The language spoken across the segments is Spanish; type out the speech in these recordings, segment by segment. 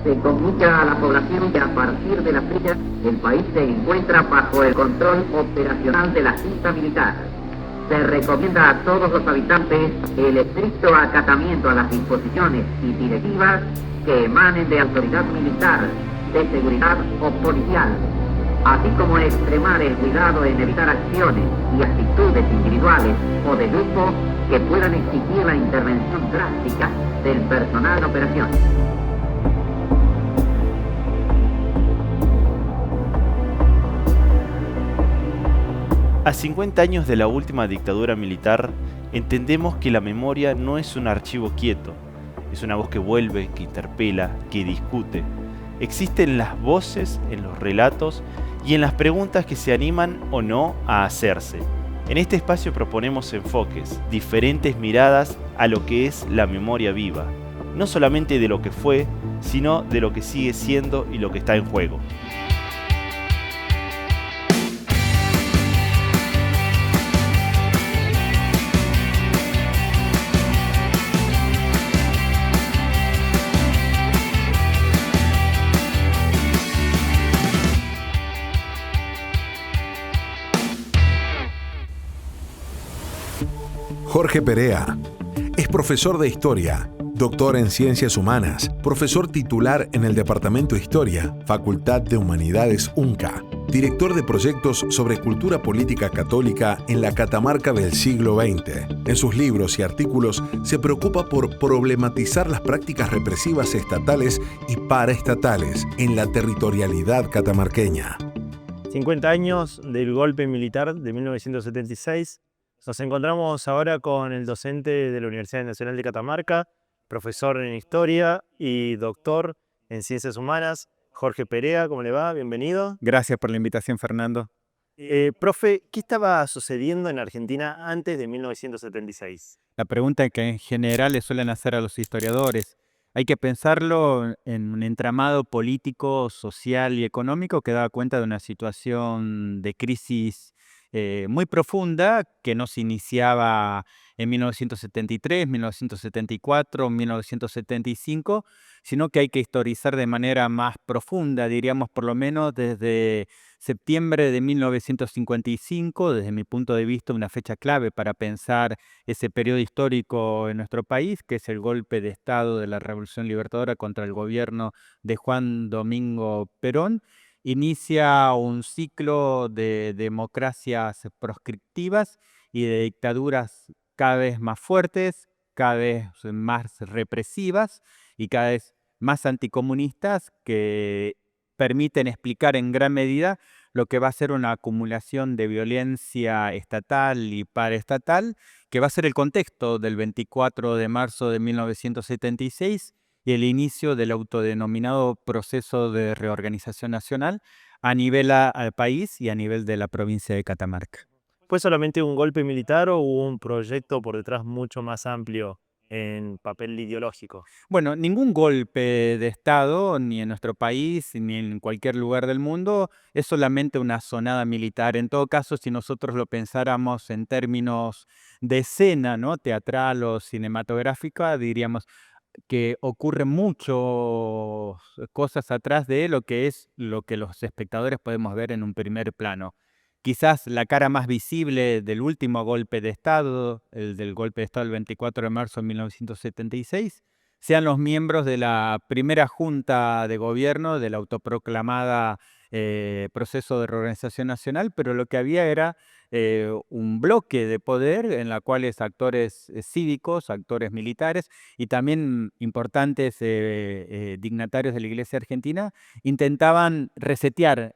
Se comunica a la población que a partir de la fecha el país se encuentra bajo el control operacional de la Junta Militar. Se recomienda a todos los habitantes el estricto acatamiento a las disposiciones y directivas que emanen de autoridad militar, de seguridad o policial, así como extremar el cuidado en evitar acciones y actitudes individuales o de grupo que puedan exigir la intervención drástica del personal de operaciones. A 50 años de la última dictadura militar, entendemos que la memoria no es un archivo quieto, es una voz que vuelve, que interpela, que discute. Existen las voces en los relatos y en las preguntas que se animan o no a hacerse. En este espacio proponemos enfoques, diferentes miradas a lo que es la memoria viva, no solamente de lo que fue, sino de lo que sigue siendo y lo que está en juego. Jorge Perea es profesor de Historia, doctor en Ciencias Humanas, profesor titular en el Departamento de Historia, Facultad de Humanidades UNCA, director de proyectos sobre cultura política católica en la Catamarca del siglo XX. En sus libros y artículos se preocupa por problematizar las prácticas represivas estatales y paraestatales en la territorialidad catamarqueña. 50 años del golpe militar de 1976. Nos encontramos ahora con el docente de la Universidad Nacional de Catamarca, profesor en Historia y doctor en Ciencias Humanas, Jorge Perea. ¿Cómo le va? Bienvenido. Gracias por la invitación, Fernando. Profe, ¿qué estaba sucediendo en Argentina antes de 1976? La pregunta que en general le suelen hacer a los historiadores. Hay que pensarlo en un entramado político, social y económico que daba cuenta de una situación de crisis muy profunda que no se iniciaba en 1973, 1974, 1975, sino que hay que historizar de manera más profunda, diríamos por lo menos desde septiembre de 1955, desde mi punto de vista una fecha clave para pensar ese periodo histórico en nuestro país, que es el golpe de Estado de la Revolución Libertadora contra el gobierno de Juan Domingo Perón. Inicia un ciclo de democracias proscriptivas y de dictaduras cada vez más fuertes, cada vez más represivas y cada vez más anticomunistas que permiten explicar en gran medida lo que va a ser una acumulación de violencia estatal y paraestatal, que va a ser el contexto del 24 de marzo de 1976 y el inicio del autodenominado proceso de reorganización nacional a nivel al país y a nivel de la provincia de Catamarca. ¿Fue solamente un golpe militar o hubo un proyecto por detrás mucho más amplio en papel ideológico? Bueno, ningún golpe de Estado, ni en nuestro país, ni en cualquier lugar del mundo, es solamente una sonada militar. En todo caso, si nosotros lo pensáramos en términos de escena, ¿no?, teatral o cinematográfica, diríamos que ocurren muchas cosas atrás de lo que es lo que los espectadores podemos ver en un primer plano. Quizás la cara más visible del último golpe de Estado, el del golpe de Estado del 24 de marzo de 1976, sean los miembros de la primera junta de gobierno de la autoproclamada proceso de reorganización nacional, pero lo que había era un bloque de poder en la cual actores cívicos, actores militares y también importantes dignatarios de la Iglesia argentina intentaban resetear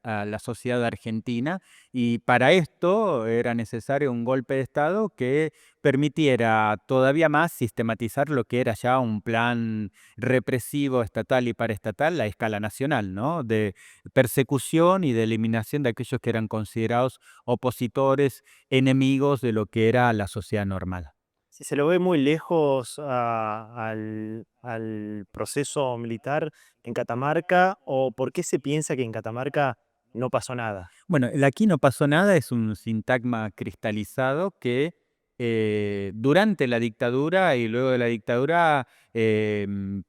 a la sociedad argentina, y para esto era necesario un golpe de Estado que permitiera todavía más sistematizar lo que era ya un plan represivo estatal y paraestatal a escala nacional, ¿no?, de persecución y de eliminación de aquellos que eran considerados opositores, enemigos de lo que era la sociedad normal. Si se lo ve muy lejos al proceso militar en Catamarca, ¿o por qué se piensa que en Catamarca no pasó nada? Bueno, el aquí no pasó nada es un sintagma cristalizado que durante la dictadura y luego de la dictadura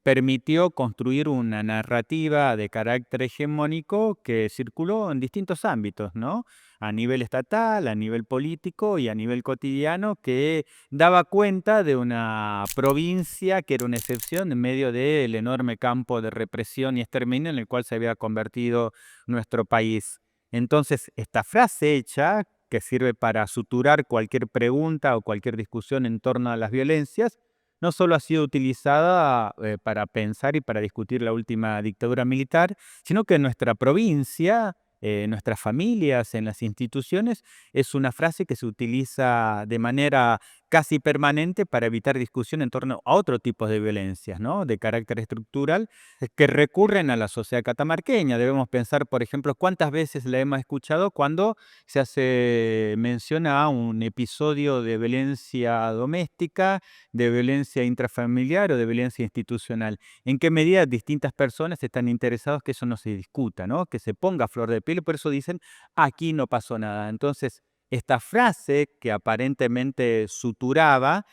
permitió construir una narrativa de carácter hegemónico que circuló en distintos ámbitos, ¿no? A nivel estatal, a nivel político y a nivel cotidiano, que daba cuenta de una provincia que era una excepción en medio del enorme campo de represión y exterminio en el cual se había convertido nuestro país. Entonces, esta frase hecha, que sirve para suturar cualquier pregunta o cualquier discusión en torno a las violencias, no solo ha sido utilizada para pensar y para discutir la última dictadura militar, sino que en nuestra provincia, nuestras familias, en las instituciones, es una frase que se utiliza de manera casi permanente para evitar discusión en torno a otro tipo de violencias, ¿no? De carácter estructural, que recurren a la sociedad catamarqueña. Debemos pensar, por ejemplo, cuántas veces la hemos escuchado cuando se hace mención a un episodio de violencia doméstica, de violencia intrafamiliar o de violencia institucional. ¿En qué medida distintas personas están interesadas que eso no se discuta, ¿no? Que se ponga a flor de piel? Por eso dicen, aquí no pasó nada. Entonces, esta frase que aparentemente suturaba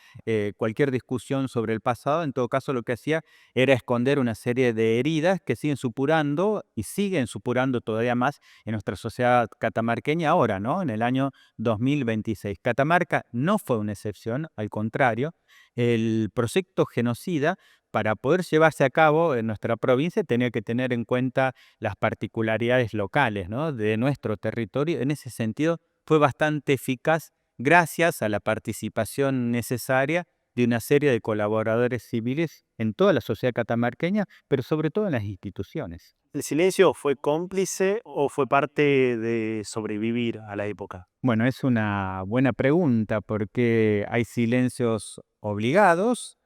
cualquier discusión sobre el pasado, en todo caso lo que hacía era esconder una serie de heridas que siguen supurando y siguen supurando todavía más en nuestra sociedad catamarqueña ahora, ¿no? En el año 2026. Catamarca no fue una excepción, al contrario, el proyecto genocida, para poder llevarse a cabo en nuestra provincia, tenía que tener en cuenta las particularidades locales, ¿no? De nuestro territorio. En ese sentido, fue bastante eficaz gracias a la participación necesaria de una serie de colaboradores civiles en toda la sociedad catamarqueña, pero sobre todo en las instituciones. ¿El silencio fue cómplice o fue parte de sobrevivir a la época? Bueno, es una buena pregunta porque hay silencios obligados,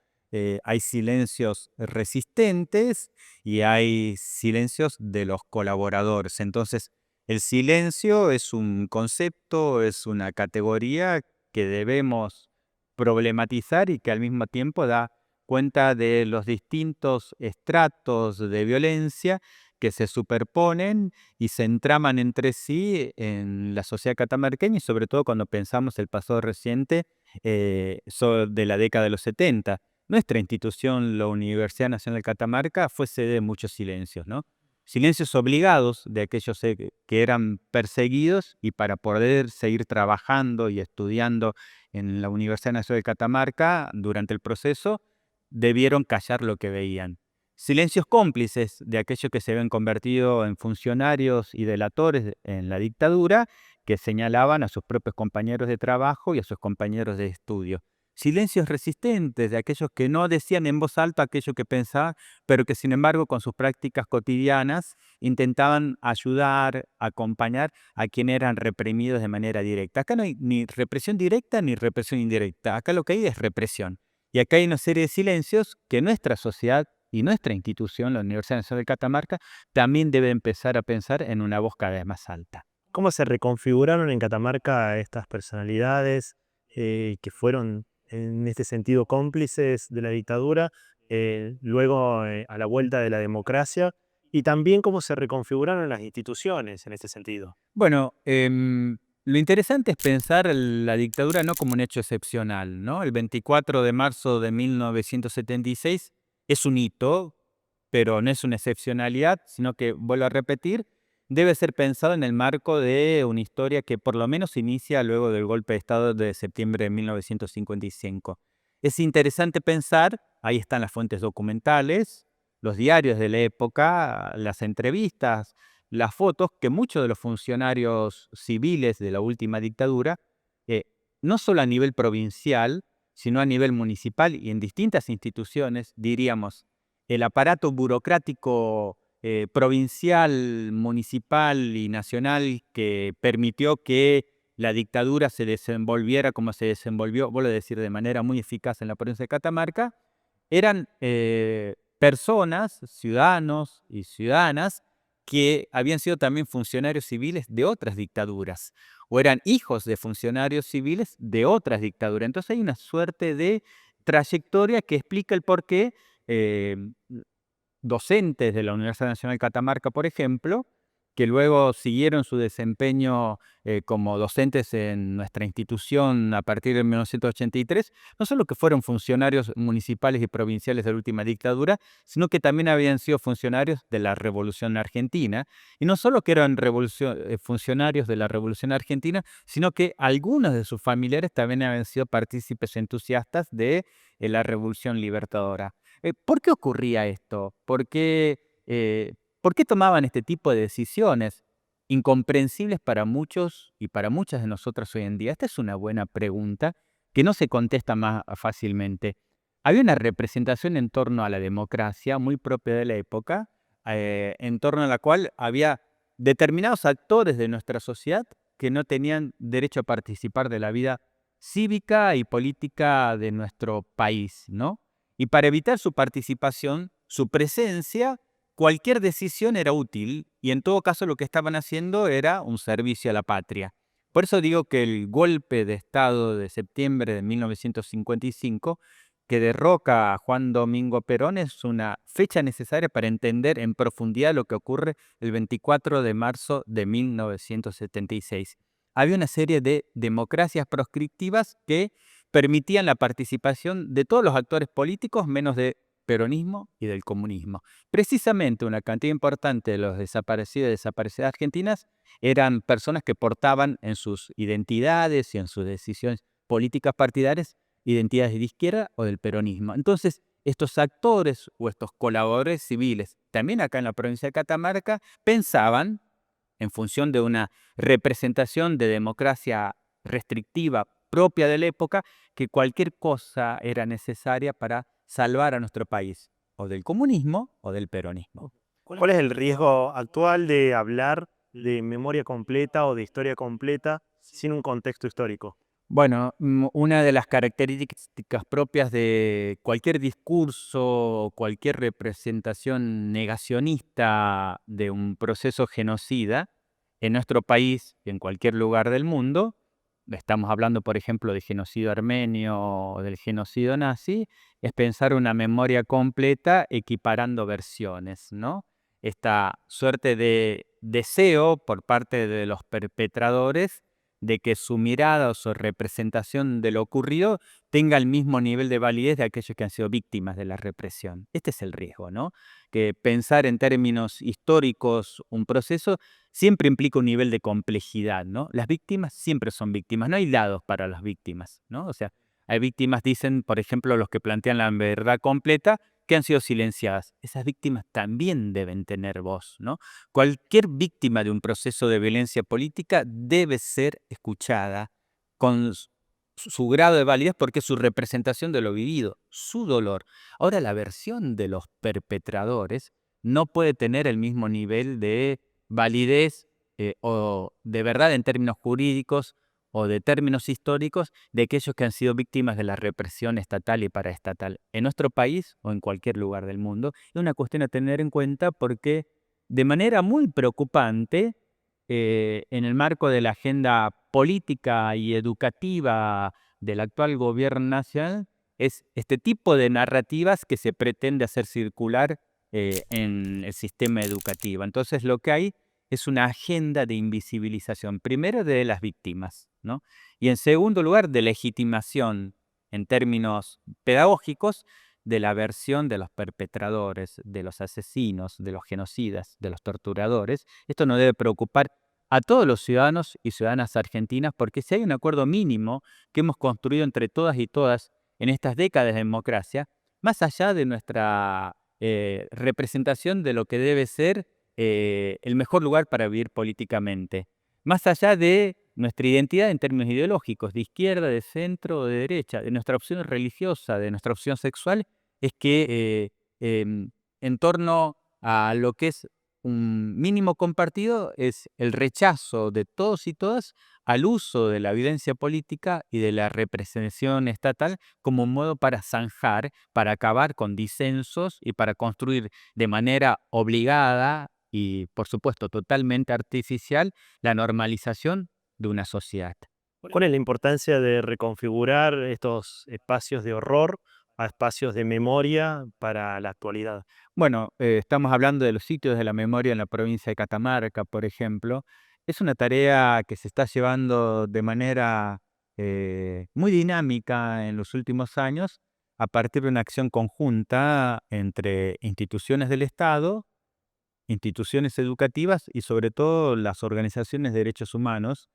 hay silencios resistentes y hay silencios de los colaboradores. Entonces, el silencio es un concepto, es una categoría que debemos problematizar y que al mismo tiempo da cuenta de los distintos estratos de violencia que se superponen y se entraman entre sí en la sociedad catamarqueña y sobre todo cuando pensamos el pasado reciente de la década de los 70. Nuestra institución, la Universidad Nacional de Catamarca, fue sede de muchos silencios, ¿no? Silencios obligados de aquellos que eran perseguidos y para poder seguir trabajando y estudiando en la Universidad Nacional de Catamarca durante el proceso, debieron callar lo que veían. Silencios cómplices de aquellos que se habían convertido en funcionarios y delatores en la dictadura, que señalaban a sus propios compañeros de trabajo y a sus compañeros de estudio. Silencios resistentes de aquellos que no decían en voz alta aquello que pensaban, pero que sin embargo con sus prácticas cotidianas intentaban ayudar, acompañar a quienes eran reprimidos de manera directa. Acá no hay ni represión directa ni represión indirecta. Acá lo que hay es represión. Y acá hay una serie de silencios que nuestra sociedad y nuestra institución, la Universidad Nacional de Catamarca, también debe empezar a pensar en una voz cada vez más alta. ¿Cómo se reconfiguraron en Catamarca estas personalidades que fueron en este sentido cómplices de la dictadura, luego a la vuelta de la democracia? Y también cómo se reconfiguraron las instituciones en este sentido. Bueno, lo interesante es pensar la dictadura no como un hecho excepcional, ¿no? El 24 de marzo de 1976 es un hito, pero no es una excepcionalidad, sino que, vuelvo a repetir, debe ser pensado en el marco de una historia que por lo menos inicia luego del golpe de Estado de septiembre de 1955. Es interesante pensar, ahí están las fuentes documentales, los diarios de la época, las entrevistas, las fotos que muchos de los funcionarios civiles de la última dictadura, eh, no solo a nivel provincial, sino a nivel municipal y en distintas instituciones, diríamos, el aparato burocrático provincial, municipal y nacional que permitió que la dictadura se desenvolviera como se desenvolvió, vuelvo a decir, de manera muy eficaz en la provincia de Catamarca, eran personas, ciudadanos y ciudadanas que habían sido también funcionarios civiles de otras dictaduras o eran hijos de funcionarios civiles de otras dictaduras. Entonces hay una suerte de trayectoria que explica el por qué docentes de la Universidad Nacional de Catamarca, por ejemplo, que luego siguieron su desempeño como docentes en nuestra institución a partir de 1983, no solo que fueron funcionarios municipales y provinciales de la última dictadura, sino que también habían sido funcionarios de la Revolución Argentina. Y no solo que eran funcionarios de la Revolución Argentina, sino que algunos de sus familiares también habían sido partícipes entusiastas de la Revolución Libertadora. ¿Por qué ocurría esto? ¿Por qué tomaban este tipo de decisiones incomprensibles para muchos y para muchas de nosotras hoy en día? Esta es una buena pregunta que no se contesta más fácilmente. Había una representación en torno a la democracia muy propia de la época, en torno a la cual había determinados actores de nuestra sociedad que no tenían derecho a participar de la vida cívica y política de nuestro país, ¿no? Y para evitar su participación, su presencia, cualquier decisión era útil y en todo caso lo que estaban haciendo era un servicio a la patria. Por eso digo que el golpe de Estado de septiembre de 1955, que derroca a Juan Domingo Perón, es una fecha necesaria para entender en profundidad lo que ocurre el 24 de marzo de 1976. Había una serie de democracias proscriptivas que permitían la participación de todos los actores políticos menos de peronismo y del comunismo. Precisamente una cantidad importante de los desaparecidos y desaparecidas argentinas eran personas que portaban en sus identidades y en sus decisiones políticas partidarias identidades de izquierda o del peronismo. Entonces, estos actores o estos colaboradores civiles, también acá en la provincia de Catamarca, pensaban, en función de una representación de democracia restrictiva propia de la época, que cualquier cosa era necesaria para salvar a nuestro país, o del comunismo o del peronismo. ¿Cuál es el riesgo actual de hablar de memoria completa o de historia completa sin un contexto histórico? Bueno, una de las características propias de cualquier discurso o cualquier representación negacionista de un proceso genocida en nuestro país y en cualquier lugar del mundo, estamos hablando, por ejemplo, de genocidio armenio o del genocidio nazi, es pensar una memoria completa equiparando versiones, ¿no? Esta suerte de deseo por parte de los perpetradores de que su mirada o su representación de lo ocurrido tenga el mismo nivel de validez de aquellos que han sido víctimas de la represión. Este es el riesgo, ¿no? Que pensar en términos históricos un proceso siempre implica un nivel de complejidad, ¿no? Las víctimas siempre son víctimas, no hay lados para las víctimas, ¿no? O sea, hay víctimas, dicen, por ejemplo, los que plantean la verdad completa, que han sido silenciadas. Esas víctimas también deben tener voz, ¿no? Cualquier víctima de un proceso de violencia política debe ser escuchada con su grado de validez porque es su representación de lo vivido, su dolor. Ahora, la versión de los perpetradores no puede tener el mismo nivel de validez o de verdad en términos jurídicos o de términos históricos de aquellos que han sido víctimas de la represión estatal y paraestatal en nuestro país o en cualquier lugar del mundo. Es una cuestión a tener en cuenta porque de manera muy preocupante, en el marco de la agenda política y educativa del actual gobierno nacional, es este tipo de narrativas que se pretende hacer circular en el sistema educativo. Entonces lo que hay es una agenda de invisibilización, primero de las víctimas, ¿no? Y en segundo lugar, de legitimación en términos pedagógicos de la versión de los perpetradores, de los asesinos, de los genocidas, de los torturadores. Esto nos debe preocupar a todos los ciudadanos y ciudadanas argentinas porque si hay un acuerdo mínimo que hemos construido entre todas y todas en estas décadas de democracia, más allá de nuestra representación de lo que debe ser el mejor lugar para vivir políticamente, más allá de nuestra identidad en términos ideológicos, de izquierda, de centro o de derecha, de nuestra opción religiosa, de nuestra opción sexual, es que en torno a lo que es un mínimo compartido es el rechazo de todos y todas al uso de la violencia política y de la representación estatal como un modo para zanjar, para acabar con disensos y para construir de manera obligada y, por supuesto, totalmente artificial la normalización de una sociedad. ¿Cuál es la importancia de reconfigurar estos espacios de horror a espacios de memoria para la actualidad. Bueno, estamos hablando de los sitios de la memoria en la provincia de Catamarca, por ejemplo. Es una tarea que se está llevando de manera muy dinámica en los últimos años a partir de una acción conjunta entre instituciones del Estado, instituciones educativas y sobre todo las organizaciones de derechos humanos.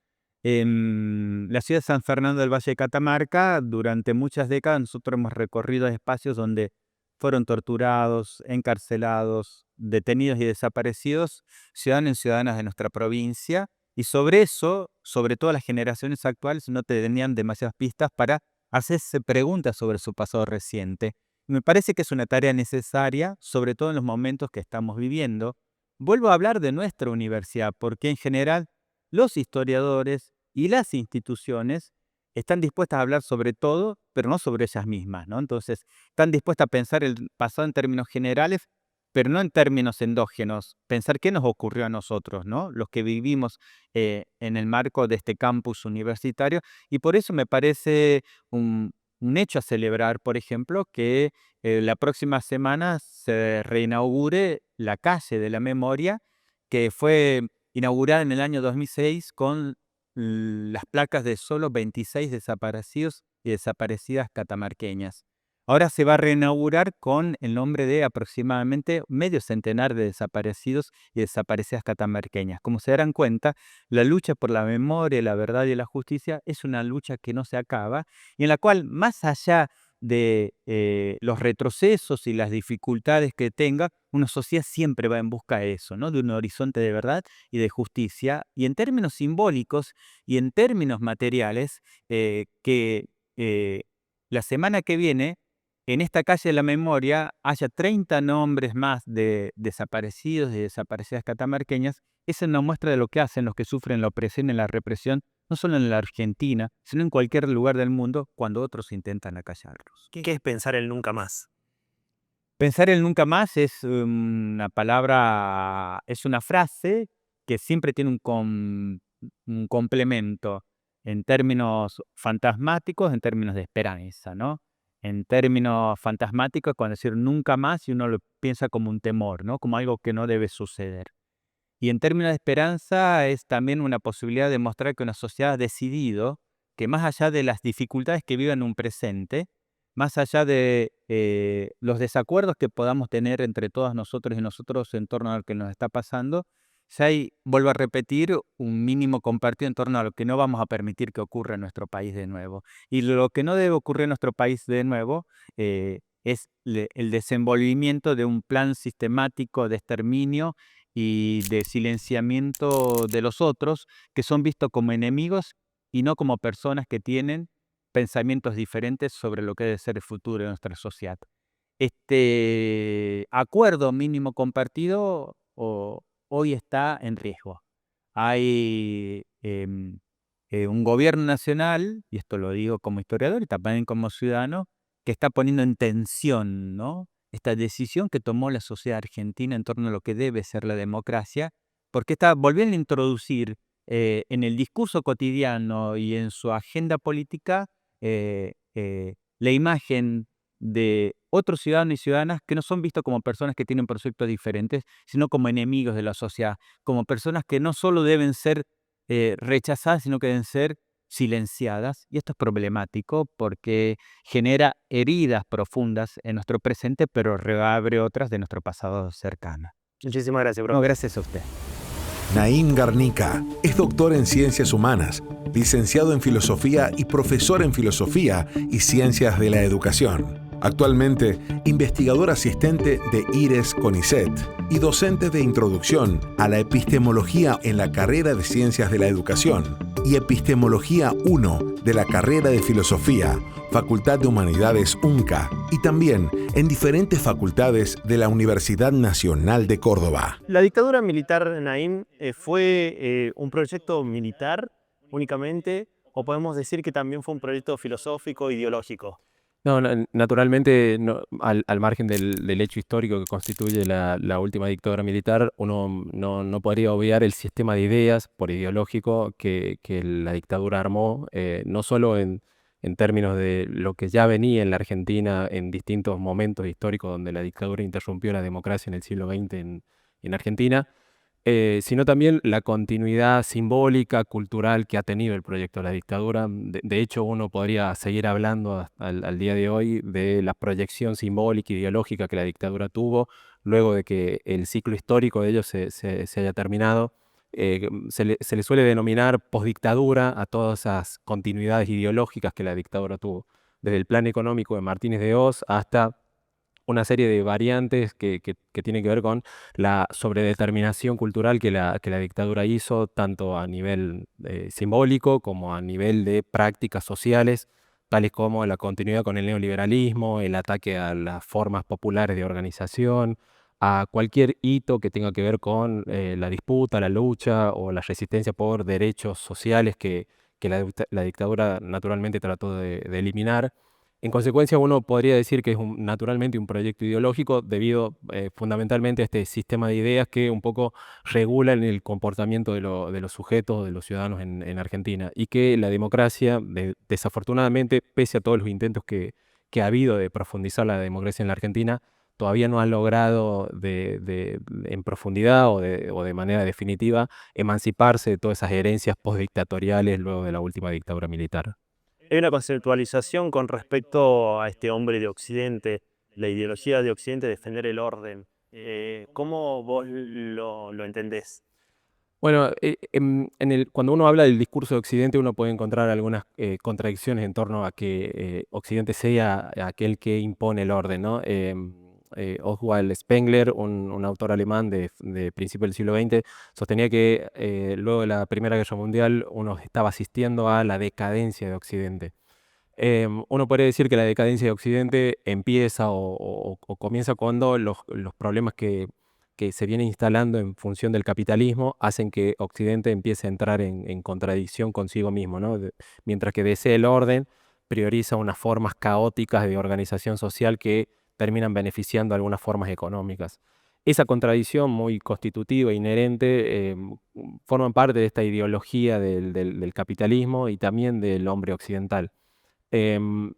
En la ciudad de San Fernando del Valle de Catamarca, durante muchas décadas nosotros hemos recorrido espacios donde fueron torturados, encarcelados, detenidos y desaparecidos ciudadanos y ciudadanas de nuestra provincia. Y sobre eso, sobre todo las generaciones actuales, no tenían demasiadas pistas para hacerse preguntas sobre su pasado reciente. Me parece que es una tarea necesaria, sobre todo en los momentos que estamos viviendo. Vuelvo a hablar de nuestra universidad, porque en general los historiadores y las instituciones están dispuestas a hablar sobre todo, pero no sobre ellas mismas, ¿no? Entonces, están dispuestas a pensar el pasado en términos generales, pero no en términos endógenos. Pensar qué nos ocurrió a nosotros, ¿no? Los que vivimos en el marco de este campus universitario. Y por eso me parece un hecho a celebrar, por ejemplo, que la próxima semana se reinaugure la calle de la memoria, que fue inaugurada en el año 2006 con las placas de solo 26 desaparecidos y desaparecidas catamarqueñas. Ahora se va a reinaugurar con el nombre de aproximadamente medio centenar de desaparecidos y desaparecidas catamarqueñas. Como se darán cuenta, la lucha por la memoria, la verdad y la justicia es una lucha que no se acaba y en la cual, más allá de los retrocesos y las dificultades que tenga, una sociedad siempre va en busca de eso, ¿no? De un horizonte de verdad y de justicia. Y en términos simbólicos y en términos materiales, que la semana que viene, en esta calle de la memoria, haya 30 nombres más de desaparecidos y desaparecidas catamarqueñas, es una muestra de lo que hacen los que sufren la opresión y la represión, no solo en la Argentina, sino en cualquier lugar del mundo, cuando otros intentan acallarlos. ¿Qué es pensar el nunca más? Pensar el nunca más es una palabra, es una frase que siempre tiene un complemento en términos fantasmáticos, en términos de esperanza, ¿no? En términos fantasmáticos, cuando decir nunca más, y uno lo piensa como un temor, ¿no? Como algo que no debe suceder. Y en términos de esperanza es también una posibilidad de mostrar que una sociedad ha decidido que más allá de las dificultades que vive en un presente, más allá de los desacuerdos que podamos tener entre todas nosotros y nosotros en torno a lo que nos está pasando, si hay, vuelvo a repetir, un mínimo compartido en torno a lo que no vamos a permitir que ocurra en nuestro país de nuevo. Y lo que no debe ocurrir en nuestro país de nuevo es el desenvolvimiento de un plan sistemático de exterminio y de silenciamiento de los otros, que son vistos como enemigos y no como personas que tienen pensamientos diferentes sobre lo que debe ser el futuro de nuestra sociedad. Este acuerdo mínimo compartido hoy está en riesgo. Hay un gobierno nacional, y esto lo digo como historiador y también como ciudadano, que está poniendo en tensión, ¿no?, esta decisión que tomó la sociedad argentina en torno a lo que debe ser la democracia, porque está volviendo a introducir en el discurso cotidiano y en su agenda política la imagen de otros ciudadanos y ciudadanas que no son vistos como personas que tienen proyectos diferentes, sino como enemigos de la sociedad, como personas que no solo deben ser rechazadas, sino que deben ser silenciadas. Y esto es problemático porque genera heridas profundas en nuestro presente, pero reabre otras de nuestro pasado cercano. Muchísimas gracias, No, profe. gracias a usted. Naim Garnica es doctor en Ciencias Humanas, licenciado en Filosofía y profesor en Filosofía y Ciencias de la Educación. Actualmente, investigador asistente de IRES CONICET y docente de Introducción a la Epistemología en la carrera de Ciencias de la Educación y Epistemología 1 de la carrera de Filosofía, Facultad de Humanidades UNCA, y también en diferentes facultades de la Universidad Nacional de Córdoba. La dictadura militar, Naim, ¿fue un proyecto militar únicamente o podemos decir que también fue un proyecto filosófico, ideológico? No, naturalmente, al margen del hecho histórico que constituye la última dictadura militar, uno no podría obviar el sistema de ideas por ideológico que la dictadura armó, no solo en en términos de lo que ya venía en la Argentina en distintos momentos históricos donde la dictadura interrumpió la democracia en el siglo XX en Argentina, sino también la continuidad simbólica, cultural que ha tenido el proyecto de la dictadura. De hecho, uno podría seguir hablando al día de hoy de la proyección simbólica e ideológica que la dictadura tuvo luego de que el ciclo histórico de ellos se haya terminado. Se le suele denominar posdictadura a todas esas continuidades ideológicas que la dictadura tuvo, desde el plan económico de Martínez de Hoz hasta una serie de variantes que tienen que ver con la sobredeterminación cultural que la dictadura hizo, tanto a nivel simbólico como a nivel de prácticas sociales, tales como la continuidad con el neoliberalismo, el ataque a las formas populares de organización, a cualquier hito que tenga que ver con la disputa, la lucha o la resistencia por derechos sociales que la dictadura naturalmente trató de eliminar. En consecuencia, uno podría decir que es naturalmente un proyecto ideológico debido fundamentalmente a este sistema de ideas que un poco regulan el comportamiento de los sujetos, de los ciudadanos en Argentina, y que la democracia, desafortunadamente, pese a todos los intentos que ha habido de profundizar la democracia en la Argentina, todavía no ha logrado en profundidad o de manera definitiva emanciparse de todas esas herencias postdictatoriales luego de la última dictadura militar. Hay una conceptualización con respecto a este hombre de Occidente, la ideología de Occidente, defender el orden. ¿Cómo vos lo entendés? Bueno, cuando uno habla del discurso de Occidente, uno puede encontrar algunas contradicciones en torno a que Occidente sea aquel que impone el orden, ¿no? Oswald Spengler, un autor alemán de principios del siglo XX, sostenía que luego de la Primera Guerra Mundial uno estaba asistiendo a la decadencia de Occidente. Uno podría decir que la decadencia de Occidente empieza o comienza cuando los problemas que se vienen instalando en función del capitalismo hacen que Occidente empiece a entrar en contradicción consigo mismo, ¿no? Mientras que desea el orden, prioriza unas formas caóticas de organización social que terminan beneficiando algunas formas económicas. Esa contradicción muy constitutiva, inherente, forman parte de esta ideología del capitalismo y también del hombre occidental. Em,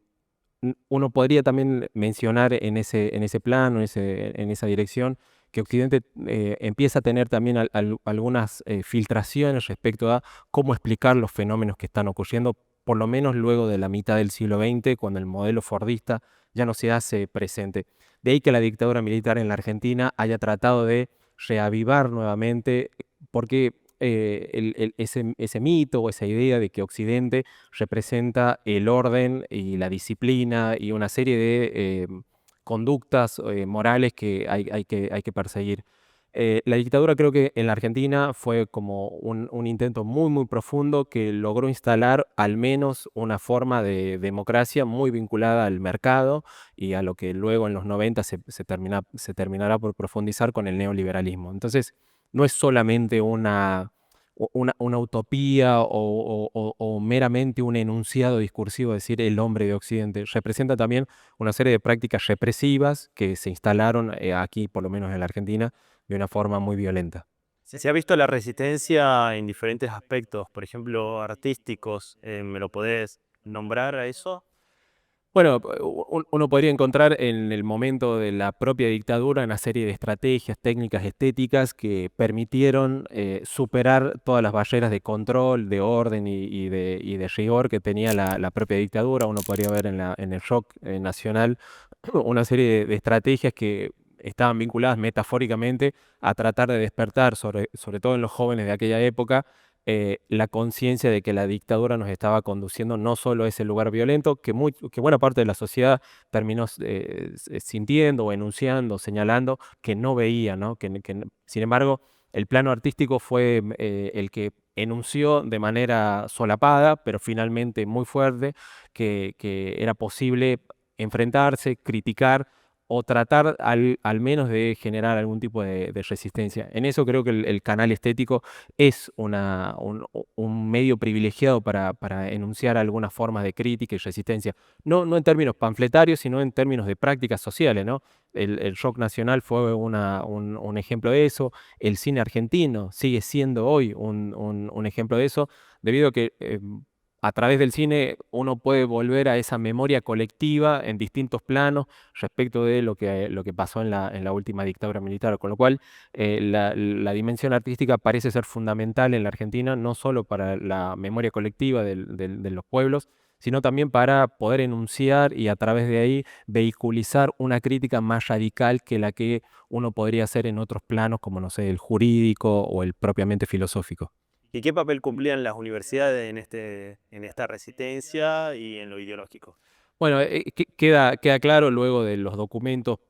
Uno podría también mencionar en ese plano, en esa dirección, que Occidente empieza a tener también algunas filtraciones respecto a cómo explicar los fenómenos que están ocurriendo, por lo menos luego de la mitad del siglo XX, cuando el modelo fordista ya no se hace presente. De ahí que la dictadura militar en la Argentina haya tratado de reavivar nuevamente, porque ese mito o esa idea de que Occidente representa el orden y la disciplina y una serie de conductas morales que hay que perseguir. La dictadura creo que en la Argentina fue como un intento muy, muy profundo que logró instalar al menos una forma de democracia muy vinculada al mercado y a lo que luego en los 90 se terminará por profundizar con el neoliberalismo. Entonces, no es solamente una utopía o meramente un enunciado discursivo, decir el hombre de Occidente. Representa también una serie de prácticas represivas que se instalaron aquí, por lo menos en la Argentina, de una forma muy violenta. Se ha visto la resistencia en diferentes aspectos, por ejemplo, artísticos. ¿Me lo podés nombrar a eso? Bueno, uno podría encontrar en el momento de la propia dictadura una serie de estrategias, técnicas, estéticas que permitieron superar todas las barreras de control, de orden y de rigor que tenía la propia dictadura. Uno podría ver en el rock nacional una serie de estrategias que estaban vinculadas metafóricamente a tratar de despertar, sobre todo en los jóvenes de aquella época, la conciencia de que la dictadura nos estaba conduciendo no solo a ese lugar violento, que buena parte de la sociedad terminó sintiendo o enunciando, señalando, que no veía, ¿no? Sin embargo, el plano artístico fue el que enunció de manera solapada, pero finalmente muy fuerte, que era posible enfrentarse, criticar o tratar al menos de generar algún tipo de resistencia. En eso creo que el canal estético es un medio privilegiado para enunciar algunas formas de crítica y resistencia. No en términos panfletarios, sino en términos de prácticas sociales, ¿no? El rock nacional fue un ejemplo de eso. El cine argentino sigue siendo hoy un ejemplo de eso, debido a que a través del cine uno puede volver a esa memoria colectiva en distintos planos respecto de lo que pasó en la última dictadura militar, con lo cual la dimensión artística parece ser fundamental en la Argentina, no solo para la memoria colectiva de los pueblos, sino también para poder enunciar y a través de ahí vehiculizar una crítica más radical que la que uno podría hacer en otros planos, como no sé, el jurídico o el propiamente filosófico. ¿Y qué papel cumplían las universidades en esta resistencia y en lo ideológico? Bueno, queda claro luego de los documentos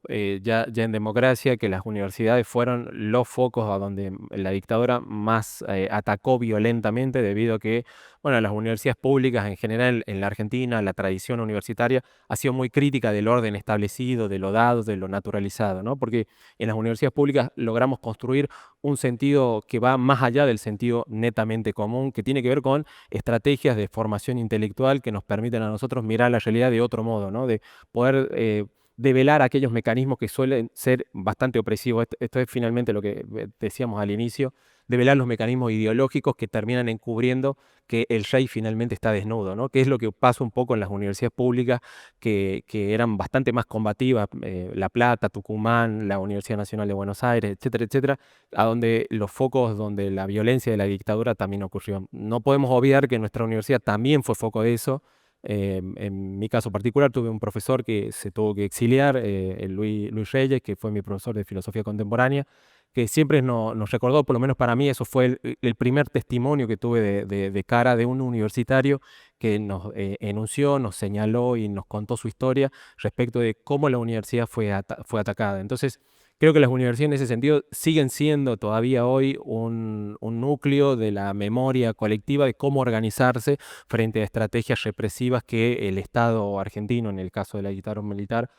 ya en democracia que las universidades fueron los focos a donde la dictadura más atacó violentamente debido a que, bueno, las universidades públicas en general en la Argentina, la tradición universitaria ha sido muy crítica del orden establecido, de lo dado, de lo naturalizado, ¿no? Porque en las universidades públicas logramos construir un sentido que va más allá del sentido netamente común, que tiene que ver con estrategias de formación intelectual que nos permiten a nosotros mirar la realidad de otro modo, ¿no? De poder develar aquellos mecanismos que suelen ser bastante opresivos. Esto es finalmente lo que decíamos al inicio, develar los mecanismos ideológicos que terminan encubriendo que el rey finalmente está desnudo, ¿no? Que es lo que pasa un poco en las universidades públicas que eran bastante más combativas, La Plata, Tucumán, la Universidad Nacional de Buenos Aires, etcétera, etcétera, a donde los focos donde la violencia de la dictadura también ocurrió. No podemos obviar que nuestra universidad también fue foco de eso. En mi caso particular tuve un profesor que se tuvo que exiliar, el Luis Reyes, que fue mi profesor de filosofía contemporánea, que siempre nos recordó, por lo menos para mí, eso fue el primer testimonio que tuve de cara de un universitario que nos enunció, nos señaló y nos contó su historia respecto de cómo la universidad fue atacada. Entonces, creo que las universidades en ese sentido siguen siendo todavía hoy un núcleo de la memoria colectiva de cómo organizarse frente a estrategias represivas que el Estado argentino, en el caso de la dictadura militar,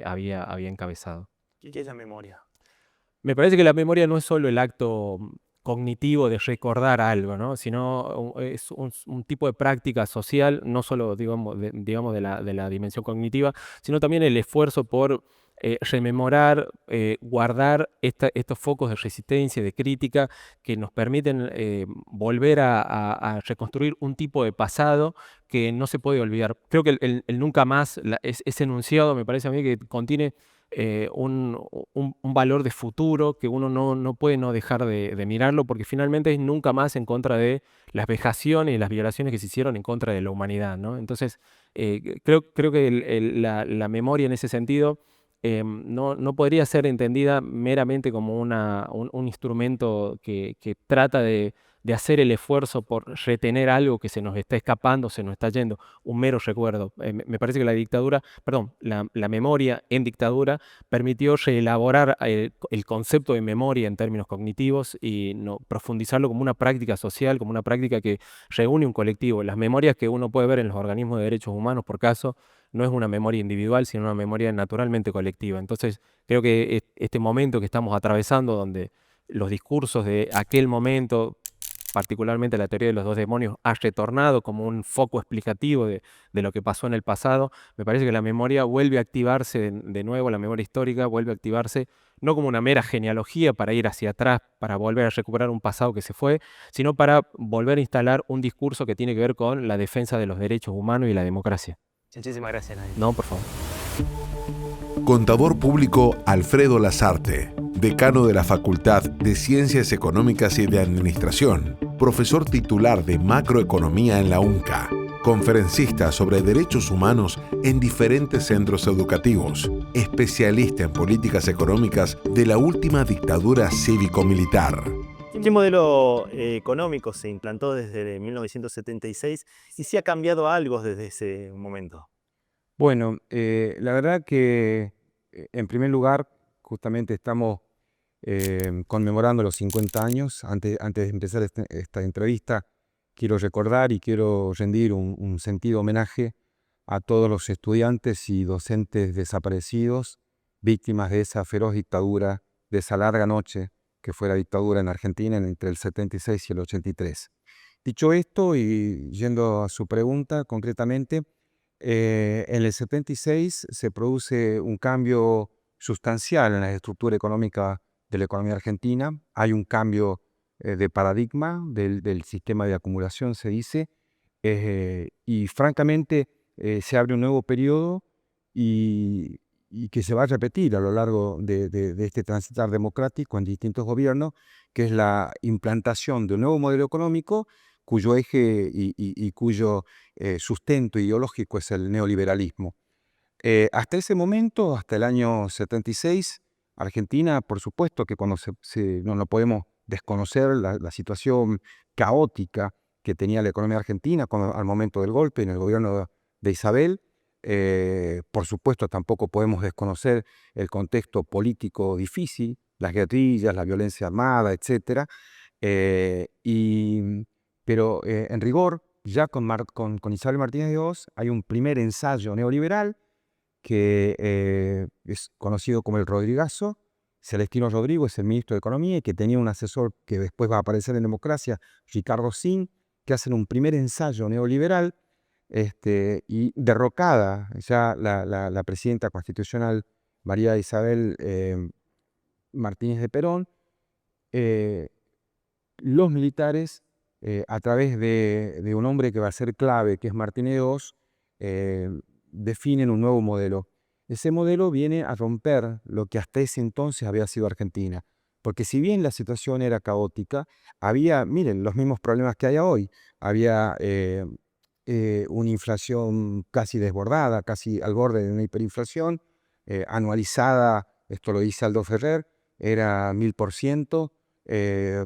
había encabezado. ¿Qué es la memoria? Me parece que la memoria no es solo el acto cognitivo de recordar algo, ¿no? Sino es un tipo de práctica social, no solo digamos, de la dimensión cognitiva, sino también el esfuerzo por rememorar, guardar estos focos de resistencia, de crítica, que nos permiten volver a reconstruir un tipo de pasado que no se puede olvidar. Creo que el nunca más, ese enunciado me parece a mí que contiene un valor de futuro que uno no puede no dejar de mirarlo, porque finalmente es nunca más en contra de las vejaciones y las violaciones que se hicieron en contra de la humanidad, ¿no? Entonces, creo que la memoria en ese sentido no podría ser entendida meramente como un instrumento que trata de hacer el esfuerzo por retener algo que se nos está escapando, se nos está yendo, un mero recuerdo. Me parece que la memoria en dictadura permitió reelaborar el concepto de memoria en términos cognitivos y profundizarlo como una práctica social, como una práctica que reúne un colectivo. Las memorias que uno puede ver en los organismos de derechos humanos, por caso, no es una memoria individual, sino una memoria naturalmente colectiva. Entonces, creo que este momento que estamos atravesando, donde los discursos de aquel momento, particularmente la teoría de los dos demonios, ha retornado como un foco explicativo de lo que pasó en el pasado, me parece que la memoria vuelve a activarse de nuevo, la memoria histórica vuelve a activarse no como una mera genealogía para ir hacia atrás, para volver a recuperar un pasado que se fue, sino para volver a instalar un discurso que tiene que ver con la defensa de los derechos humanos y la democracia. Muchísimas gracias, Nadia. No, por favor. Contador público Alfredo Lasarte, decano de la Facultad de Ciencias Económicas y de Administración, profesor titular de Macroeconomía en la UNCA, conferencista sobre derechos humanos en diferentes centros educativos, especialista en políticas económicas de la última dictadura cívico-militar. ¿Qué modelo económico se implantó desde 1976 y si ha cambiado algo desde ese momento? Bueno, la verdad que en primer lugar justamente estamos conmemorando los 50 años. Antes de empezar esta entrevista, quiero recordar y quiero rendir un sentido homenaje a todos los estudiantes y docentes desaparecidos, víctimas de esa feroz dictadura, de esa larga noche que fue la dictadura en Argentina entre el 76 y el 83. Dicho esto, y yendo a su pregunta concretamente, en el 76 se produce un cambio sustancial en la estructura económica de la economía argentina. Hay un cambio de paradigma del sistema de acumulación, se dice, Y francamente se abre un nuevo periodo y que se va a repetir a lo largo de este transitar democrático en distintos gobiernos, que es la implantación de un nuevo modelo económico cuyo eje y cuyo sustento ideológico es el neoliberalismo. Hasta ese momento, hasta el año 76, Argentina, por supuesto que cuando no podemos desconocer la situación caótica que tenía la economía argentina al momento del golpe en el gobierno de Isabel. Por supuesto tampoco podemos desconocer el contexto político difícil, las guerrillas, la violencia armada, etc. Pero en rigor, ya con Isabel Martínez de Oz hay un primer ensayo neoliberal que es conocido como el Rodrigazo. Celestino Rodrigo es el ministro de Economía y que tenía un asesor que después va a aparecer en Democracia, Ricardo Sin, que hacen un primer ensayo neoliberal y derrocada ya la presidenta constitucional María Isabel Martínez de Perón, los militares, a través de un hombre que va a ser clave, que es Martínez de Oz, definen un nuevo modelo. Ese modelo viene a romper lo que hasta ese entonces había sido Argentina. Porque si bien la situación era caótica, había, miren, los mismos problemas que hay hoy. Había una inflación casi desbordada, casi al borde de una hiperinflación, anualizada, esto lo dice Aldo Ferrer, era 1000%,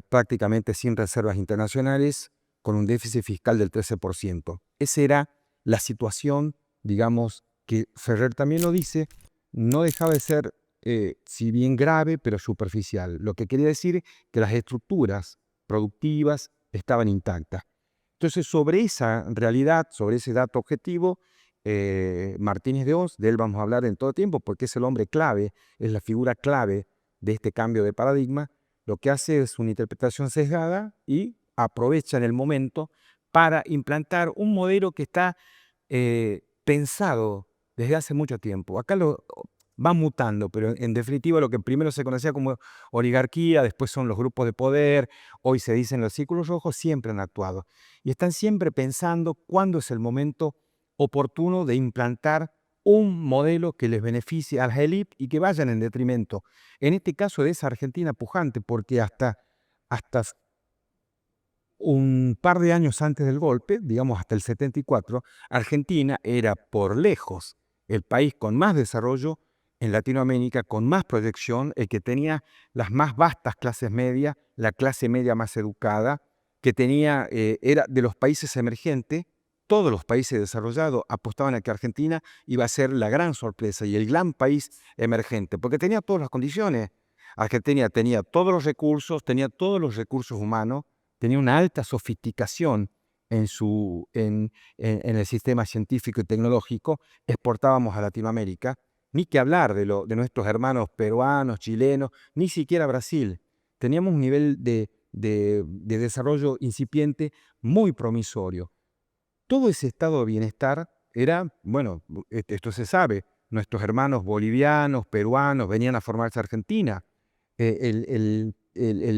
prácticamente sin reservas internacionales, con un déficit fiscal del 13%. Esa era la situación, digamos, que Ferrer también lo dice, no dejaba de ser, si bien grave, pero superficial. Lo que quería decir que las estructuras productivas estaban intactas. Entonces, sobre esa realidad, sobre ese dato objetivo, Martínez de Oz, de él vamos a hablar en todo tiempo, porque es el hombre clave, es la figura clave de este cambio de paradigma. Lo que hace es una interpretación sesgada y aprovecha en el momento para implantar un modelo que está pensado desde hace mucho tiempo. Acá va mutando, pero en definitiva lo que primero se conocía como oligarquía, después son los grupos de poder, hoy se dicen los círculos rojos, siempre han actuado. Y están siempre pensando cuándo es el momento oportuno de implantar un modelo que les beneficie a las élites y que vayan en detrimento, en este caso de esa Argentina pujante, porque hasta un par de años antes del golpe, digamos hasta el 74, Argentina era por lejos el país con más desarrollo en Latinoamérica, con más proyección, el que tenía las más vastas clases medias, la clase media más educada, que tenía, era de los países emergentes. Todos los países desarrollados apostaban a que Argentina iba a ser la gran sorpresa y el gran país emergente, porque tenía todas las condiciones. Argentina tenía todos los recursos humanos, tenía una alta sofisticación en el sistema científico y tecnológico, exportábamos a Latinoamérica, ni que hablar de nuestros hermanos peruanos, chilenos, ni siquiera Brasil. Teníamos un nivel de desarrollo incipiente muy promisorio. Todo ese estado de bienestar era, bueno, esto se sabe, nuestros hermanos bolivianos, peruanos venían a formarse a Argentina. El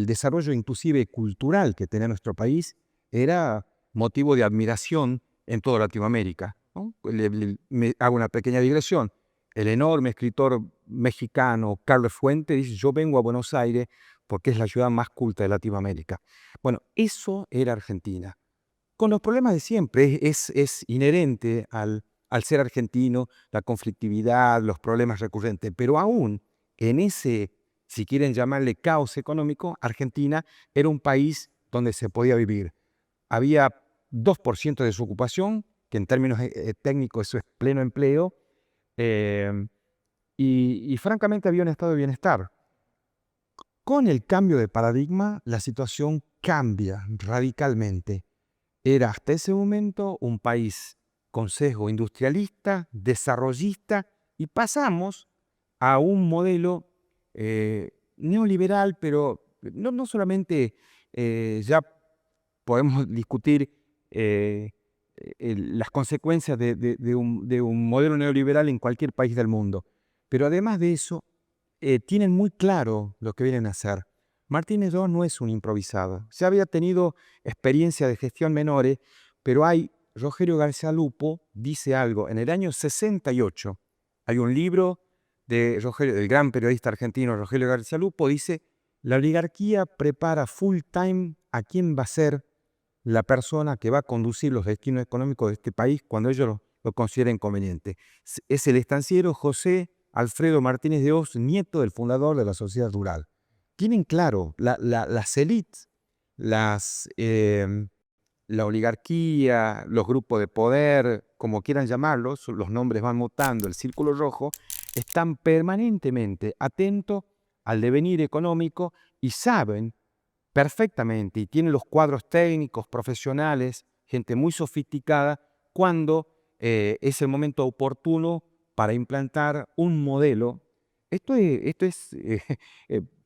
desarrollo inclusive cultural que tenía nuestro país era motivo de admiración en toda Latinoamérica, ¿no? Me hago una pequeña digresión. El enorme escritor mexicano Carlos Fuentes dice: yo vengo a Buenos Aires porque es la ciudad más culta de Latinoamérica. Bueno, eso era Argentina. Con los problemas de siempre, es inherente al ser argentino, la conflictividad, los problemas recurrentes, pero aún en ese, si quieren llamarle caos económico, Argentina era un país donde se podía vivir. Había 2% de desocupación, que en términos técnicos eso es pleno empleo, y francamente había un estado de bienestar. Con el cambio de paradigma, la situación cambia radicalmente. Era hasta ese momento un país con sesgo industrialista, desarrollista, y pasamos a un modelo neoliberal, pero no solamente ya podemos discutir las consecuencias de un modelo neoliberal en cualquier país del mundo, pero además de eso, tienen muy claro lo que vienen a hacer. Martínez de Oz no es un improvisado. Se había tenido experiencia de gestión menores, pero hay Rogelio García Lupo dice algo. En el año 68 hay un libro de Rogelio, del gran periodista argentino Rogelio García Lupo, dice: la oligarquía prepara full time a quién va a ser la persona que va a conducir los destinos económicos de este país cuando ellos lo consideren conveniente. Es el estanciero José Alfredo Martínez de Hoz, nieto del fundador de la Sociedad Rural. Tienen claro, las élites, la oligarquía, los grupos de poder, como quieran llamarlos, los nombres van mutando, el círculo rojo, están permanentemente atentos al devenir económico y saben perfectamente, y tienen los cuadros técnicos, profesionales, gente muy sofisticada, cuando es el momento oportuno para implantar un modelo.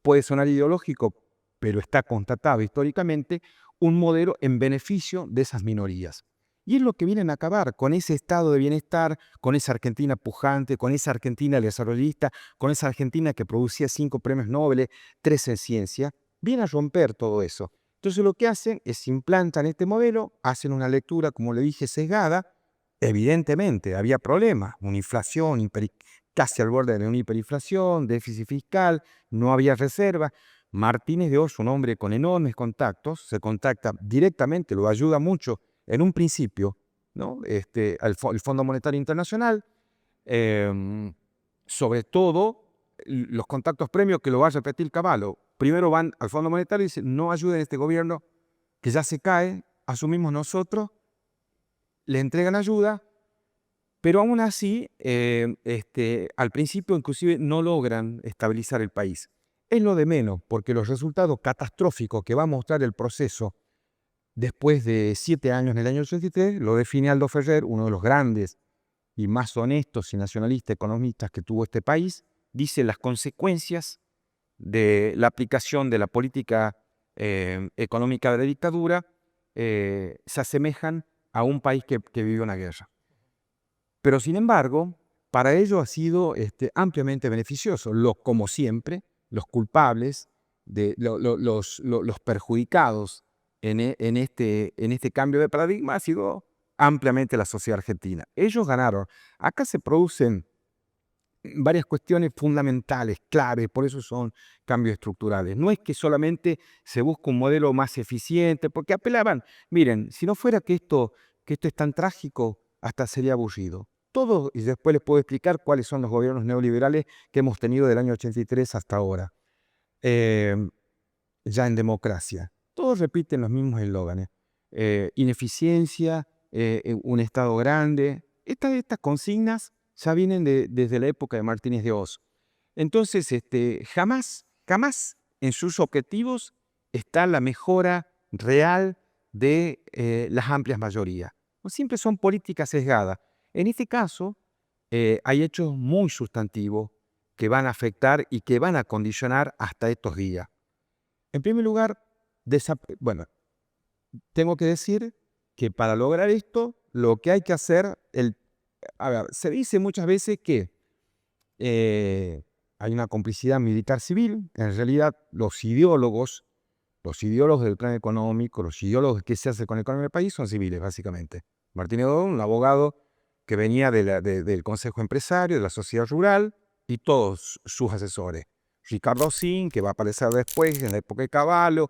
Puede sonar ideológico, pero está constatado históricamente, un modelo en beneficio de esas minorías. Y es lo que vienen a acabar con ese estado de bienestar, con esa Argentina pujante, con esa Argentina desarrollista, con esa Argentina que producía 5 premios Nobel, 3 en ciencia. Viene a romper todo eso. Entonces lo que hacen es implantan este modelo, hacen una lectura, como le dije, sesgada. Evidentemente había problemas, una inflación casi al borde de una hiperinflación, déficit fiscal, no había reserva. Martínez de Hoz, un hombre con enormes contactos, se contacta directamente, lo ayuda mucho en un principio, ¿no? El Fondo Monetario Internacional, sobre todo los contactos premios que lo va a repetir Cavallo. Primero van al Fondo Monetario y dicen: no ayuden a este gobierno que ya se cae, asumimos nosotros, le entregan ayuda, pero aún así, al principio inclusive no logran estabilizar el país. Es lo de menos, porque los resultados catastróficos que va a mostrar el proceso después de 7 años en el año 83, lo define Aldo Ferrer, uno de los grandes y más honestos y nacionalistas economistas que tuvo este país. Dice: las consecuencias de la aplicación de la política económica de la dictadura se asemejan a un país que vivió una guerra. Pero sin embargo, para ello ha sido ampliamente beneficioso. Como siempre, los culpables, los perjudicados en este cambio de paradigma ha sido ampliamente la sociedad argentina. Ellos ganaron. Acá se producen varias cuestiones fundamentales, claves, por eso son cambios estructurales. No es que solamente se busca un modelo más eficiente, porque apelaban, miren, si no fuera que esto es tan trágico, hasta sería aburrido. Todo, y después les puedo explicar cuáles son los gobiernos neoliberales que hemos tenido del año 83 hasta ahora, ya en democracia. Todos repiten los mismos eslóganes. Ineficiencia, un Estado grande. Estas consignas ya vienen desde la época de Martínez de Hoz. Entonces, jamás en sus objetivos está la mejora real de las amplias mayorías. Siempre son políticas sesgadas. En este caso, hay hechos muy sustantivos que van a afectar y que van a condicionar hasta estos días. En primer lugar, tengo que decir que para lograr esto, lo que hay que hacer, se dice muchas veces que hay una complicidad militar-civil. En realidad, los ideólogos del plan económico, los ideólogos de qué se hace con la economía del país son civiles, básicamente. Martínez de Hoz, un abogado que venía del Consejo Empresario, de la Sociedad Rural, y todos sus asesores. Ricardo Zinn, que va a aparecer después en la época de Cavallo,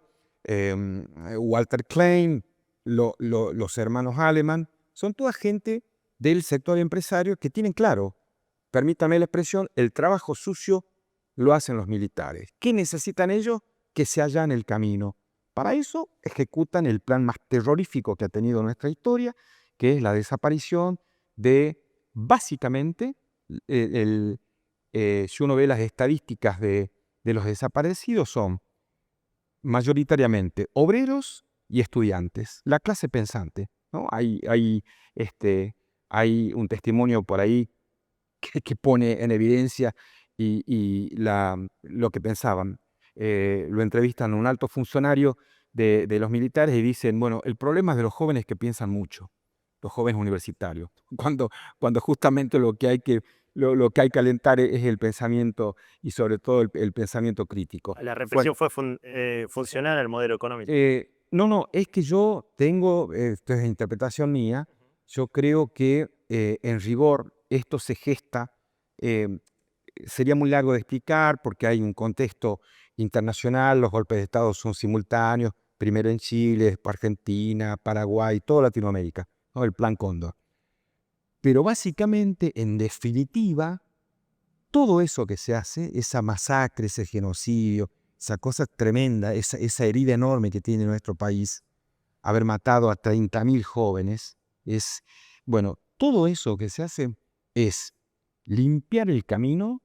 Walter Klein, los hermanos Aleman, son toda gente del sector empresario que tienen claro, permítame la expresión, el trabajo sucio lo hacen los militares. ¿Qué necesitan ellos? Que se hallan el camino. Para eso ejecutan el plan más terrorífico que ha tenido nuestra historia, que es la desaparición de, básicamente, si uno ve las estadísticas de los desaparecidos, son mayoritariamente obreros y estudiantes, la clase pensante, ¿no? Hay un testimonio por ahí que pone en evidencia lo que pensaban. Lo entrevistan a un alto funcionario de los militares y dicen: bueno, el problema es de los jóvenes que piensan mucho, los jóvenes universitarios, cuando justamente lo que hay que alentar es el pensamiento, y sobre todo el pensamiento crítico. La represión fue funcional al modelo económico. No, es que yo tengo, esto es interpretación mía, Yo creo que en rigor esto se gesta, sería muy largo de explicar porque hay un contexto internacional, los golpes de Estado son simultáneos, primero en Chile, después Argentina, Paraguay, toda Latinoamérica, ¿no? El Plan Cóndor. Pero básicamente, en definitiva, todo eso que se hace, esa masacre, ese genocidio, esa cosa tremenda, esa herida enorme que tiene nuestro país, haber matado a 30.000 jóvenes, bueno, todo eso que se hace es limpiar el camino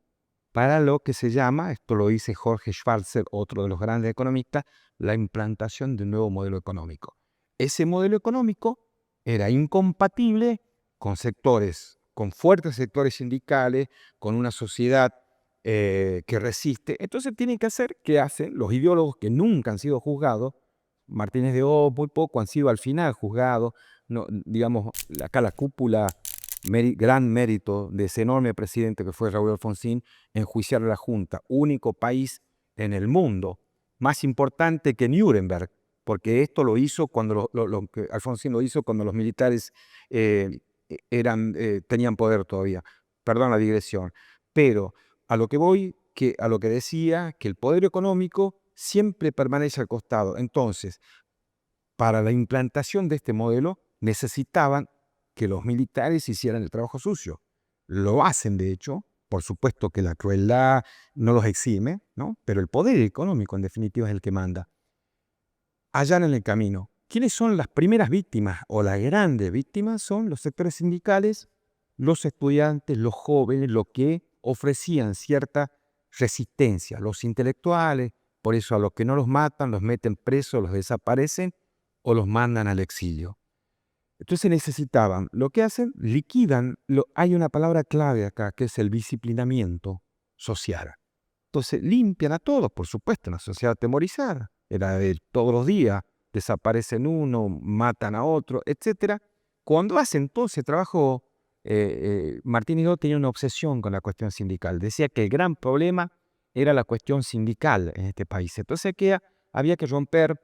para lo que se llama, esto lo dice Jorge Schwarzer, otro de los grandes economistas, la implantación de un nuevo modelo económico. Ese modelo económico era incompatible con sectores, con fuertes sectores sindicales, con una sociedad que resiste. Entonces tienen que hacer, ¿qué hacen? Los ideólogos que nunca han sido juzgados, Martínez de O muy poco han sido al final juzgados, no, digamos, acá la cúpula, gran mérito de ese enorme presidente que fue Raúl Alfonsín, enjuiciar a la Junta, único país en el mundo más importante que Nuremberg, porque esto lo hizo cuando Alfonsín lo hizo cuando los militares tenían poder todavía. Perdón la digresión. Pero a lo que voy, a lo que decía, que el poder económico siempre permanece al costado. Entonces, para la implantación de este modelo necesitaban que los militares hicieran el trabajo sucio. Lo hacen, de hecho, por supuesto que la crueldad no los exime, ¿no? Pero el poder económico, en definitiva, es el que manda. Allanan el camino. ¿Quiénes son las primeras víctimas o las grandes víctimas? Son los sectores sindicales, los estudiantes, los jóvenes, los que ofrecían cierta resistencia, los intelectuales. Por eso a los que no los matan, los meten presos, los desaparecen o los mandan al exilio. Entonces necesitaban, lo que hacen, liquidan, hay una palabra clave acá, que es el disciplinamiento social. Entonces limpian a todos, por supuesto, una sociedad atemorizada. Era de todos los días, desaparecen uno, matan a otro, etc. Cuando hacen todo ese trabajo, Martínez Hidalgo tenía una obsesión con la cuestión sindical. Decía que el gran problema era la cuestión sindical en este país. Entonces había que romper,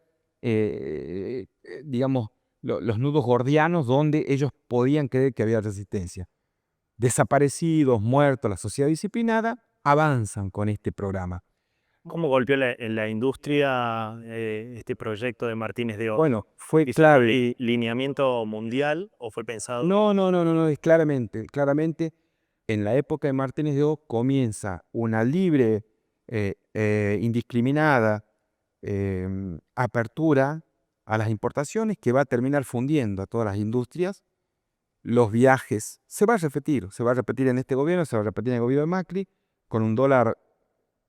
digamos, los nudos gordianos donde ellos podían creer que había resistencia. Desaparecidos, muertos, la sociedad disciplinada, avanzan con este programa. ¿Cómo golpeó en la industria este proyecto de Martínez de O? Bueno, fue clave. ¿Lineamiento mundial o fue pensado? No, es claramente en la época de Martínez de O comienza una libre, indiscriminada apertura a las importaciones que va a terminar fundiendo a todas las industrias. Los viajes, se va a repetir en este gobierno, se va a repetir en el gobierno de Macri, con un dólar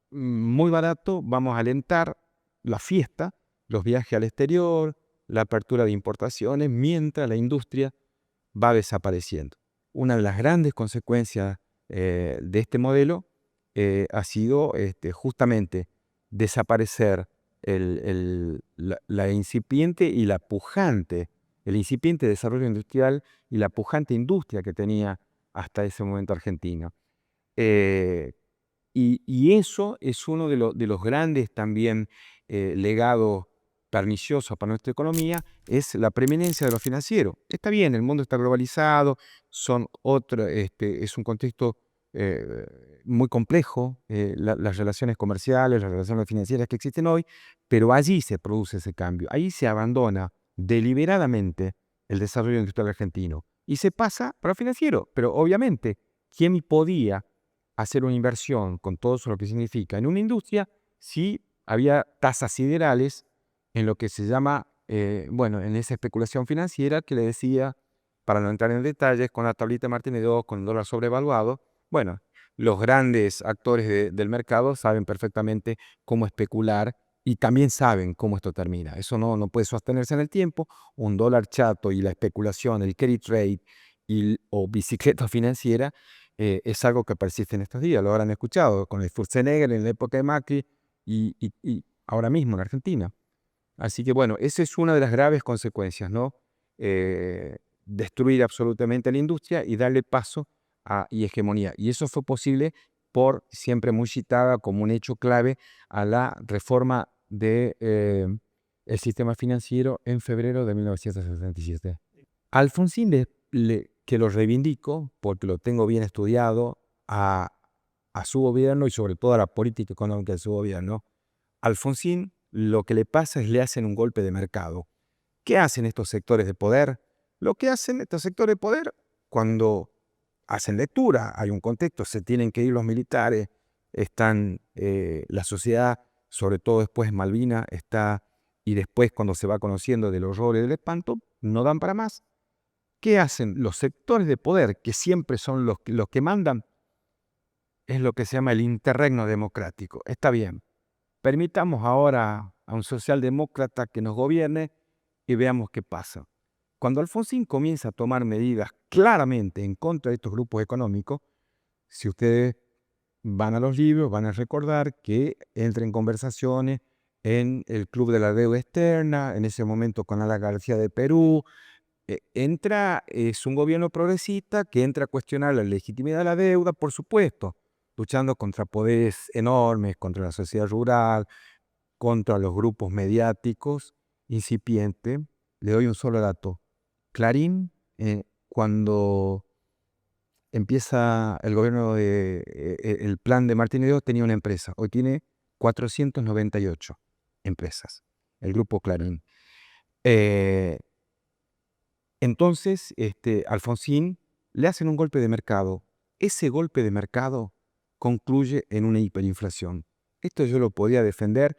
muy barato, vamos a alentar la fiesta, los viajes al exterior, la apertura de importaciones, mientras la industria va desapareciendo. Una de las grandes consecuencias de este modelo ha sido justamente desaparecer la incipiente y la pujante, el incipiente desarrollo industrial y la pujante industria que tenía hasta ese momento Argentina. Y eso es uno de los grandes también legados perniciosos para nuestra economía, es la preeminencia de lo financiero. Está bien, el mundo está globalizado, es un contexto muy complejo, las relaciones comerciales, las relaciones financieras que existen hoy, pero allí se produce ese cambio, ahí se abandona deliberadamente el desarrollo industrial argentino y se pasa para lo financiero. Pero obviamente, ¿quién podía hacer una inversión con todo eso lo que significa en una industria si había tasas siderales en lo que se llama, en esa especulación financiera que le decía, para no entrar en detalles, con la tablita de Martínez de O, con el dólar sobrevaluado? Bueno, los grandes actores del mercado saben perfectamente cómo especular y también saben cómo esto termina. Eso no puede sostenerse en el tiempo. Un dólar chato y la especulación, el carry trade o bicicleta financiera es algo que persiste en estos días. Lo habrán escuchado con el Sturzenegger en la época de Macri y ahora mismo en Argentina. Así que bueno, esa es una de las graves consecuencias, ¿no? Destruir absolutamente la industria y darle paso y hegemonía. Y eso fue posible siempre muy citada como un hecho clave, a la reforma del sistema financiero en febrero de 1977. Alfonsín que lo reivindico porque lo tengo bien estudiado a su gobierno y sobre todo a la política económica de su gobierno. Alfonsín, lo que le pasa es le hacen un golpe de mercado. ¿Qué hacen estos sectores de poder? Lo que hacen estos sectores de poder cuando hacen lectura, hay un contexto, se tienen que ir los militares, están la sociedad, sobre todo después de Malvinas, está, y después cuando se va conociendo del horror y del espanto, no dan para más. ¿Qué hacen los sectores de poder, que siempre son los que mandan? Es lo que se llama el interregno democrático. Está bien, permitamos ahora a un socialdemócrata que nos gobierne y veamos qué pasa. Cuando Alfonsín comienza a tomar medidas claramente en contra de estos grupos económicos, si ustedes van a los libros, van a recordar que entra en conversaciones en el Club de la Deuda Externa, en ese momento con Alan García de Perú. Es un gobierno progresista que entra a cuestionar la legitimidad de la deuda, por supuesto, luchando contra poderes enormes, contra la sociedad rural, contra los grupos mediáticos incipientes. Le doy un solo dato. Clarín, cuando empieza el gobierno el plan de Martínez de Oz, tenía una empresa. Hoy tiene 498 empresas, el grupo Clarín. Entonces, Alfonsín le hacen un golpe de mercado. Ese golpe de mercado concluye en una hiperinflación. Esto yo lo podía defender.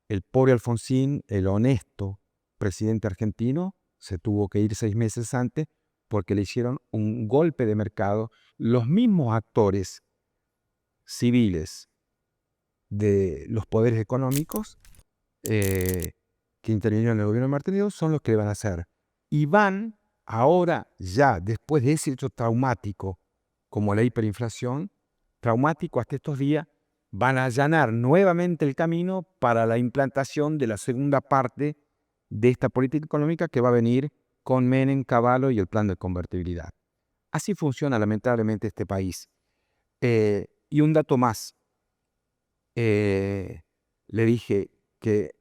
El pobre Alfonsín, el honesto presidente argentino, se tuvo que ir 6 meses antes porque le hicieron un golpe de mercado. Los mismos actores civiles de los poderes económicos que intervinieron en el gobierno de Martínez de Oz son los que van a hacer. Y van ahora, ya después de ese hecho traumático, como la hiperinflación, traumático hasta estos días, van a allanar nuevamente el camino para la implantación de la segunda parte de esta política económica que va a venir con Menem, Cavallo y el plan de convertibilidad. Así funciona lamentablemente este país. Y un dato más. Le dije que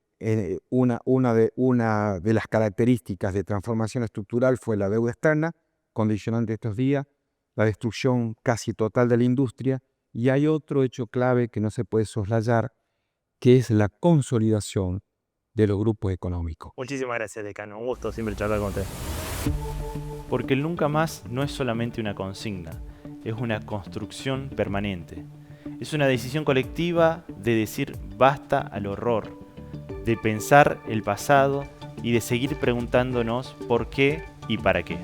una de las características de transformación estructural fue la deuda externa, condicionante estos días, la destrucción casi total de la industria, y hay otro hecho clave que no se puede soslayar, que es la consolidación de los grupos económicos. Muchísimas gracias, decano. Un gusto siempre charlar con usted. Porque el nunca más no es solamente una consigna, es una construcción permanente. Es una decisión colectiva de decir basta al horror, de pensar el pasado y de seguir preguntándonos por qué y para qué.